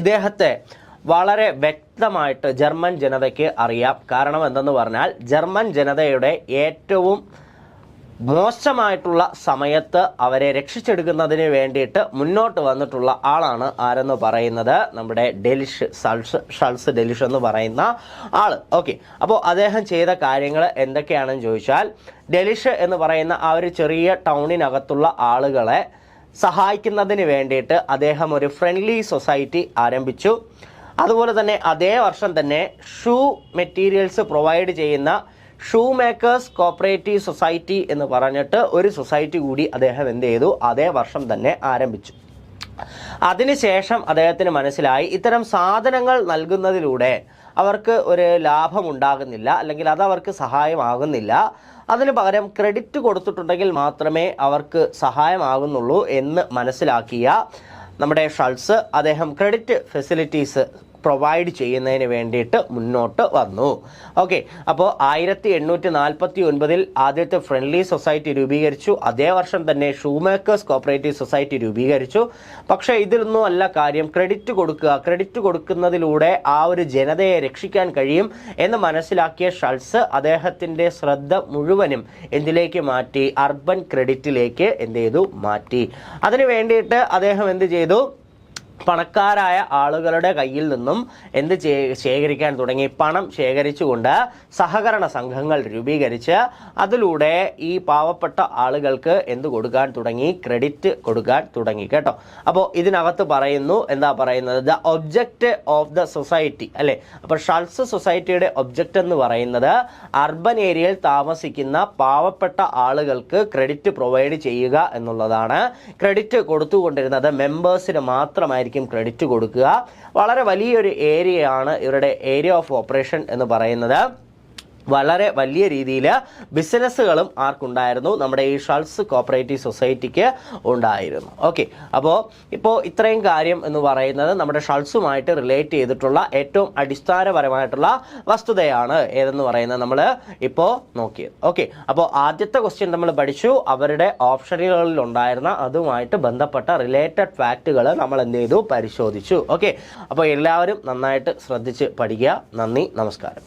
ഇദ്ദേഹത്തെ വളരെ വ്യക്തമായിട്ട് ജർമ്മൻ ജനതയ്ക്ക് അറിയാം. കാരണം എന്തെന്ന് പറഞ്ഞാൽ ജർമ്മൻ ജനതയുടെ ഏറ്റവും മോശമായിട്ടുള്ള സമയത്ത് അവരെ രക്ഷിച്ചെടുക്കുന്നതിന് വേണ്ടിയിട്ട് മുന്നോട്ട് വന്നിട്ടുള്ള ആളാണ് ആരെന്ന് പറയുന്നത് നമ്മുടെ ഡെലിഷ്, ഷാൾസ് ഡെലിഷ് എന്ന് പറയുന്ന ആള്. ഓക്കെ, അപ്പോൾ അദ്ദേഹം ചെയ്ത കാര്യങ്ങൾ എന്തൊക്കെയാണെന്ന് ചോദിച്ചാൽ ഡെലിഷ് എന്ന് പറയുന്ന ആ ഒരു ചെറിയ ടൗണിനകത്തുള്ള ആളുകളെ സഹായിക്കുന്നതിന് വേണ്ടിയിട്ട് അദ്ദേഹം ഒരു ഫ്രണ്ട്ലി സൊസൈറ്റി ആരംഭിച്ചു. അതുപോലെ തന്നെ അതേ വർഷം തന്നെ ഷൂ മെറ്റീരിയൽസ് പ്രൊവൈഡ് ചെയ്യുന്ന ഷൂ മേക്കേഴ്സ് കോപ്പറേറ്റീവ് സൊസൈറ്റി എന്ന് പറഞ്ഞിട്ട് ഒരു സൊസൈറ്റി കൂടി അദ്ദേഹം എന്ത് ചെയ്തു, അതേ വർഷം തന്നെ ആരംഭിച്ചു. അതിനുശേഷം അദ്ദേഹത്തിന് മനസ്സിലായി ഇത്തരം സാധനങ്ങൾ നൽകുന്നതിലൂടെ അവർക്ക് ഒരു ലാഭം ഉണ്ടാകുന്നില്ല, അല്ലെങ്കിൽ അത് അവർക്ക് സഹായമാകുന്നില്ല. അതിന് പകരം ക്രെഡിറ്റ് കൊടുത്തിട്ടുണ്ടെങ്കിൽ മാത്രമേ അവർക്ക് സഹായമാകുന്നുള്ളൂ എന്ന് മനസ്സിലാക്കിയ നമ്മുടെ ഷാൾസ് അദ്ദേഹം ക്രെഡിറ്റ് ഫെസിലിറ്റീസ് പ്രൊവൈഡ് ചെയ്യുന്നതിന് വേണ്ടിയിട്ട് മുന്നോട്ട് വന്നു. ഓക്കെ, അപ്പോൾ 1849 ആദ്യത്തെ ഫ്രണ്ട്ലി സൊസൈറ്റി രൂപീകരിച്ചു. അതേ വർഷം തന്നെ ഷൂമേക്കേഴ്സ് കോപ്പറേറ്റീവ് സൊസൈറ്റി രൂപീകരിച്ചു. പക്ഷേ ഇതിലൊന്നും അല്ല കാര്യം, ക്രെഡിറ്റ് കൊടുക്കുക, ക്രെഡിറ്റ് കൊടുക്കുന്നതിലൂടെ ആ ഒരു ജനതയെ രക്ഷിക്കാൻ കഴിയും എന്ന് മനസ്സിലാക്കിയ ഷാൾസ് അദ്ദേഹത്തിൻ്റെ ശ്രദ്ധ മുഴുവനും എന്തിലേക്ക് മാറ്റി, അർബൻ ക്രെഡിറ്റിലേക്ക് എന്ത് ചെയ്തു, മാറ്റി. അതിനു വേണ്ടിയിട്ട് അദ്ദേഹം എന്ത് ചെയ്തു, പണക്കാരായ ആളുകളുടെ കയ്യിൽ നിന്നും ശേഖരിക്കാൻ തുടങ്ങി. പണം ശേഖരിച്ചുകൊണ്ട് സഹകരണ സംഘങ്ങൾ രൂപീകരിച്ച് അതിലൂടെ ഈ പാവപ്പെട്ട ആളുകൾക്ക് എന്ത് കൊടുക്കാൻ തുടങ്ങി, ക്രെഡിറ്റ് കൊടുക്കാൻ തുടങ്ങി കേട്ടോ. അപ്പോൾ ഇതിനകത്ത് പറയുന്നു, എന്താ പറയുന്നത്, the object of the society അല്ലേ. അപ്പോൾ ഷാൾസ് സൊസൈറ്റിയുടെ ഒബ്ജക്റ്റ് എന്ന് പറയുന്നത് അർബൻ ഏരിയയിൽ താമസിക്കുന്ന പാവപ്പെട്ട ആളുകൾക്ക് ക്രെഡിറ്റ് പ്രൊവൈഡ് ചെയ്യുക എന്നുള്ളതാണ്. ക്രെഡിറ്റ് കൊടുത്തുകൊണ്ടിരുന്നത് മെമ്പേഴ്സിന് മാത്രമായിരിക്കും ക്രെഡിറ്റ് കൊടുക്കുക. വളരെ വലിയൊരു ഏരിയയാണ് ഇവരുടെ ഏരിയ ഓഫ് ഓപ്പറേഷൻ എന്ന് പറയുന്നത്. വളരെ വലിയ രീതിയിൽ ബിസിനസ്സുകളും ആർക്കുണ്ടായിരുന്നു, നമ്മുടെ ഈ ഷാൾസ് കോപ്പറേറ്റീവ് സൊസൈറ്റിക്ക് ഉണ്ടായിരുന്നു. ഓക്കെ, അപ്പോൾ ഇപ്പോൾ ഇത്രയും കാര്യം എന്ന് പറയുന്നത് നമ്മുടെ ഷാൾസുമായിട്ട് റിലേറ്റ് ചെയ്തിട്ടുള്ള ഏറ്റവും അടിസ്ഥാനപരമായിട്ടുള്ള വസ്തുതയാണ് ഏതെന്ന് പറയുന്നത് നമ്മൾ ഇപ്പോൾ നോക്കിയത്. ഓക്കെ, അപ്പോൾ ആദ്യത്തെ ക്വസ്റ്റ്യൻ നമ്മൾ പഠിച്ചു, അവരുടെ ഓപ്ഷനുകളിൽ ഉണ്ടായിരുന്ന അതുമായിട്ട് ബന്ധപ്പെട്ട റിലേറ്റഡ് ഫാക്റ്റുകൾ നമ്മൾ എന്ത് ചെയ്തു, പരിശോധിച്ചു. ഓക്കെ, അപ്പോൾ എല്ലാവരും നന്നായിട്ട് ശ്രദ്ധിച്ച് പഠിക്കുക. നന്ദി, നമസ്കാരം.